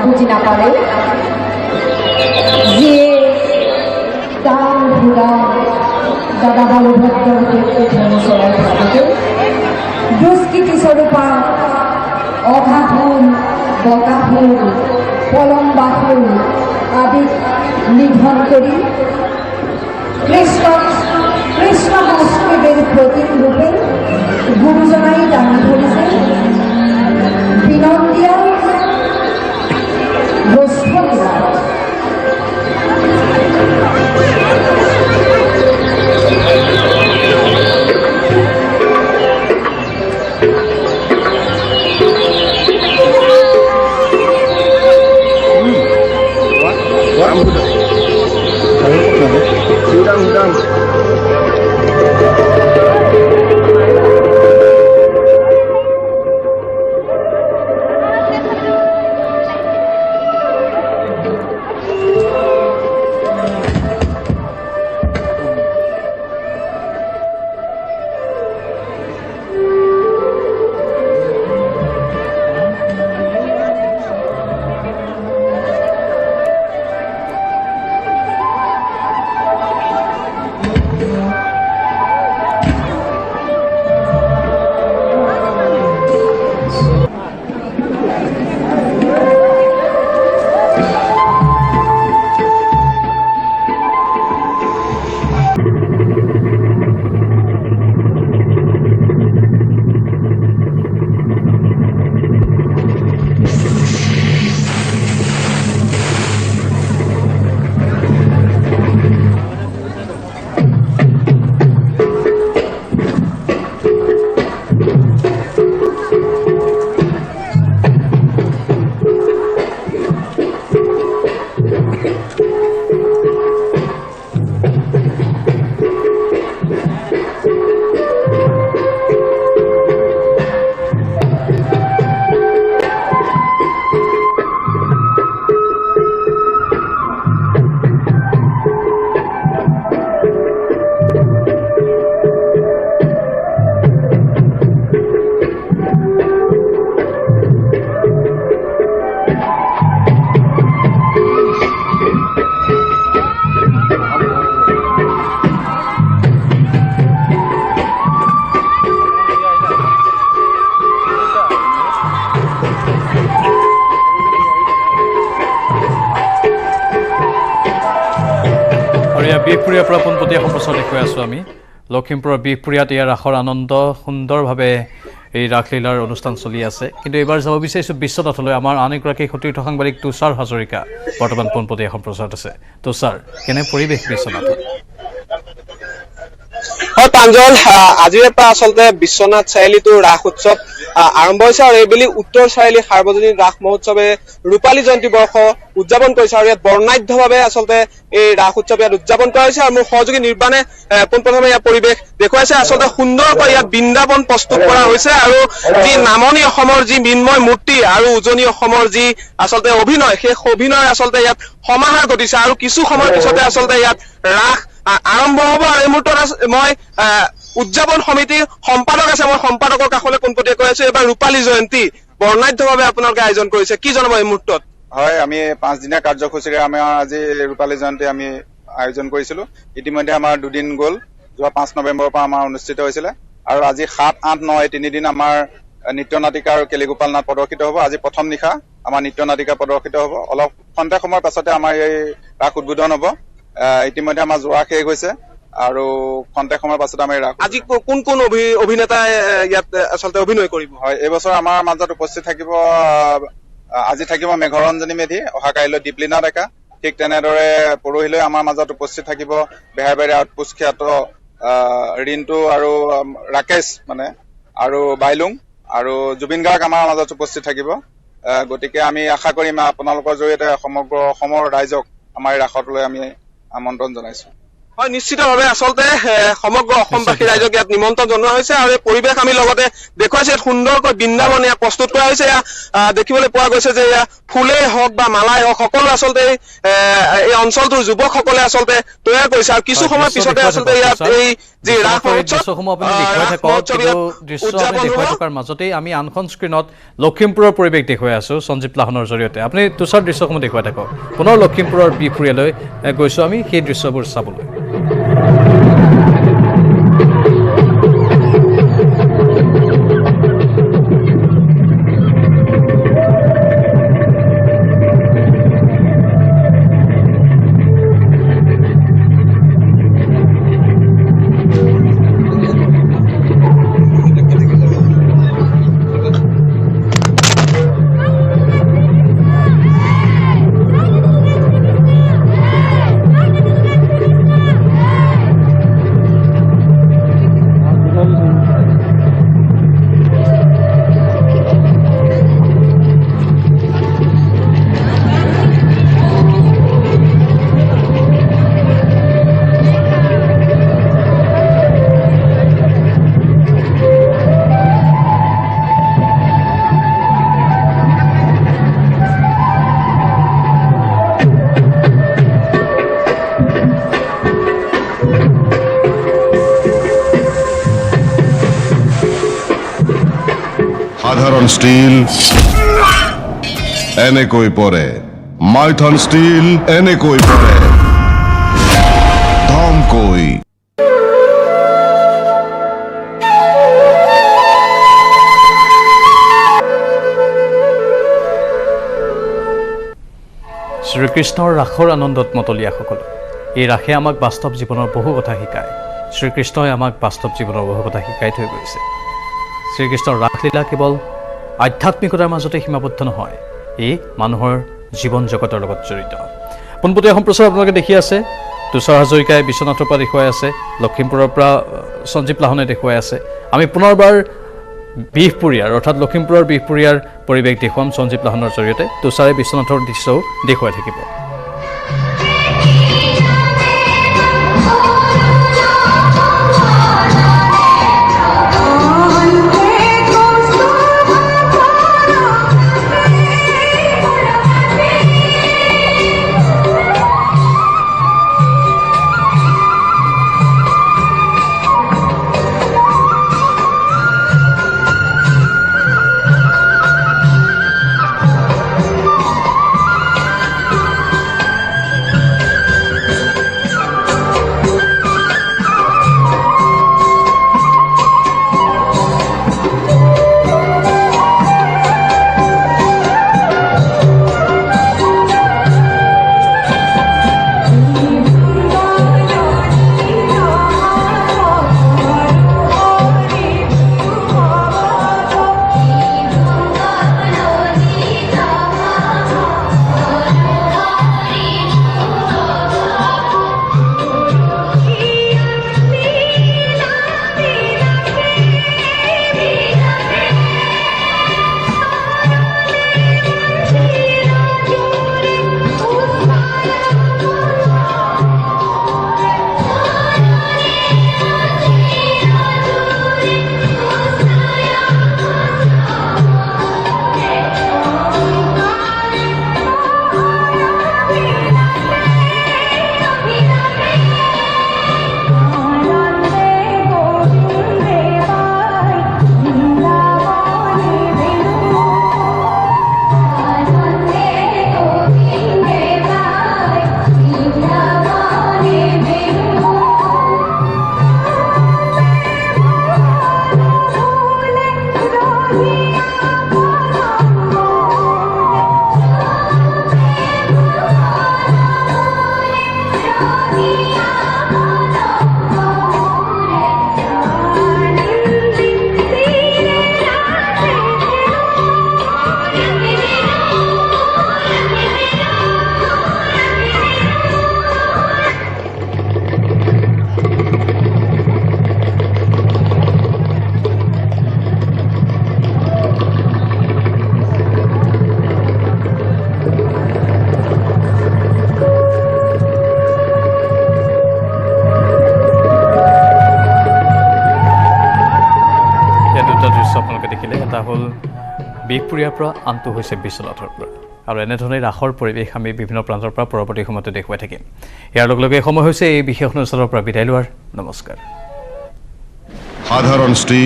বুঝি না পারে যে তার ঘোড়া দাদা বলভদ্রকে চড়াই থাকে দুষ্কৃতি স্বরূপা অঘা ফুল বকা ফুল পলম্বা ফুল আদি নিধন করি কৃষ্ণ সংস্কৃতির প্রতীক রূপে গুরুজনাই দাঙি ধরেছে বিনন্দিয়া গোষ্ঠী বিহপুৰীয়াৰ পৰা পোনপটীয়া সম্প্ৰচাৰ দেখুৱাই আছোঁ আমি লখিমপুৰৰ বিহপুৰীয়াত ইয়াৰ ৰাসৰ আনন্দ সুন্দৰভাৱে এই ৰাসলীলাৰ অনুষ্ঠান চলি আছে কিন্তু এইবাৰ যাব বিচাৰিছোঁ বিশ্বনাথলৈ আমাৰ আন এগৰাকী সতীৰ্থ সাংবাদিক তুষাৰ হাজৰিকা বৰ্তমান পোনপটীয়া সম্প্ৰচাৰত আছে তুষাৰ কেনে পৰিৱেশ বিশ্বনাথত হয় প্ৰাঞ্জল আজিৰে পৰা আচলতে বিশ্বনাথ চাৰিআলিটো ৰাস উৎসৱ আৰম্ভ হৈছে আৰু এইবেলি উত্তৰ চাৰিআলি সাৰ্বজনীন ৰাস মহোৎসৱে ৰূপালী জয়ন্তী বৰ্ষ উদযাপন কৰিছে আৰু ইয়াত বৰ্ণাঢ্যভাৱে আচলতে এই ৰাস উৎসৱ ইয়াত উদযাপন কৰা হৈছে আৰু মোৰ সহযোগী নিৰ্বাণে পোনপ্ৰথমে ইয়াৰ পৰিৱেশ দেখুৱাইছে আচলতে সুন্দৰকৈ ইয়াত বৃন্দাবন প্ৰস্তুত কৰা হৈছে আৰু যি নামনি অসমৰ যি মৃন্ময় মূৰ্তি আৰু উজনি অসমৰ যি আচলতে অভিনয় সেই অভিনয় আচলতে ইয়াত সমাহাৰ ঘটিছে আৰু কিছু সময়ৰ পিছতে আচলতে ইয়াত ৰাস আৰম্ভ হ'ব আৰু এই মুহূৰ্তত মই উদযাপন সমিতিৰ সম্পাদক আছে মই সম্পাদকৰ কাষলৈ পোনপটীয়া কৈ আছো এবাৰ ৰূপালী জয়ন্তী বৰ্ণাঢ্যভাৱে আপোনালোকে আয়োজন কৰিছে কি জনাব এই মুহূৰ্তত হয় আমি 5 দিনীয়া কাৰ্যসূচীৰে আমাৰ আজি ৰূপালী জয়ন্তী আমি আয়োজন কৰিছিলো ইতিমধ্যে আমাৰ দুদিন গ'ল যোৱা 5 নৱেম্বৰৰ পৰা আমাৰ অনুষ্ঠিত হৈছিলে আৰু আজি 7, 8, 9 তিনিদিন আমাৰ নৃত্য নাটিকা আৰু কেলিগোপাল নাট প্ৰদৰ্শিত হ'ব আজি প্ৰথম নিশা আমাৰ নৃত্য নাটিকা প্ৰদৰ্শিত হ'ব অলপ খন্তেক সময়ৰ পাছতে আমাৰ এই ৰাস উদ্বোধন হ'ব ইতিমধ্যে আমাৰ যোৱা শেষ হৈছে আৰু খন্তেক সময়ৰ পাছতে আমি আজি কোন কোন অভিনেতা ইয়াত আচলতে অভিনয় কৰিব হয় এই বছৰ আমাৰ মাজত উপস্থিত থাকিব আজি থাকিব মেঘৰঞ্জনী মেধি অহা কাইলৈ দীপলিনা ডেকা ঠিক তেনেদৰে পৰহিলৈ আমাৰ মাজত উপস্থিত থাকিব বেহাৰবাৰী আউটপোষ্ট খ্যাত ৰিণ্টু আৰু ৰাকেশ মানে আৰু বাইলুং আৰু জুবিন গাৰ্গ আমাৰ মাজত উপস্থিত থাকিব গতিকে আমি আশা কৰিম আপোনালোকৰ জৰিয়তে সমগ্ৰ অসমৰ ৰাইজক আমাৰ ৰাসলৈ আমি আমন্ত্ৰণ জনাইছো হয় নিশ্চিতভাৱে আচলতে সমগ্ৰ অসমবাসী ৰাইজক ইয়াত নিমন্ত্ৰণ জনোৱা হৈছে আৰু এই পৰিৱেশ আমি লগতে দেখুৱাইছে সুন্দৰকৈ বৃন্দাবন ইয়াত প্ৰস্তুত কৰা হৈছে দেখিবলৈ পোৱা গৈছে যে ফুলেই হওক বা মালাই হওক সকলো আচলতে এই অঞ্চলটোৰ যুৱকসকলে আচলতে তৈয়াৰ কৰিছে আৰু কিছু সময়ৰ পিছতে আচলতে ইয়াত এই যি ৰাস দেখুৱাই থকাৰ মাজতেই আমি আনখন স্ক্ৰীণত লখিমপুৰৰ পৰিৱেশ দেখুৱাই আছো সঞ্জীৱ লাহনৰ জৰিয়তে আপুনি তুষাৰ দৃশ্যসমূহ দেখুৱাই থাকক পুনৰ লখিমপুৰৰ বিহপুৰীয়ালৈ গৈছো আমি সেই দৃশ্যবোৰ চাবলৈ সাধাৰণ স্টিল এনেকৈ পৰে মাইথন স্টিল এনেকৈ পৰে ধমকৈ শ্ৰীকৃষ্ণৰ ৰাসৰ আনন্দত মতলীয়াসকল এই ৰাসে আমাক বাস্তৱ জীৱনৰ বহু কথা শিকায় শ্ৰীকৃষ্ণই আমাক বাস্তৱ জীৱনৰ বহু কথা শিকাই থৈ গৈছে শ্ৰীকৃষ্ণৰ ৰাসলীলা কেৱল আধ্যাত্মিকতাৰ মাজতে সীমাবদ্ধ নহয় ই মানুহৰ জীৱন জগতৰ লগত জড়িত পোনপটীয়া সম্প্ৰচাৰ আপোনালোকে দেখি আছে তুষাৰ হাজৰিকাই বিশ্বনাথৰ পৰা দেখুৱাই আছে লখিমপুৰৰ পৰা সঞ্জীৱ লাহনে দেখুৱাই আছে আমি পুনৰবাৰ বিহপুৰীয়াৰ অৰ্থাৎ লখিমপুৰৰ বিহপুৰীয়াৰ পৰিৱেশ দেখুৱাম সঞ্জীৱ লাহনৰ জৰিয়তে তুষাৰে বিশ্বনাথৰ দৃশ্যও দেখুৱাই থাকিব বিহপুৰীয়াৰ পৰা আনটো হৈছে বিশ্বনাথৰ পৰা আৰু এনেধৰণে ৰাসৰ পৰিৱেশ আমি বিভিন্ন প্ৰান্তৰ পৰা পৰৱৰ্তী সময়তে দেখুৱাই থাকিম ইয়াৰ লগে লগে সময় হৈছে এই বিশেষ অনুষ্ঠানৰ পৰা বিদায় লোৱাৰ নমস্কাৰ সাধাৰণ স্টিল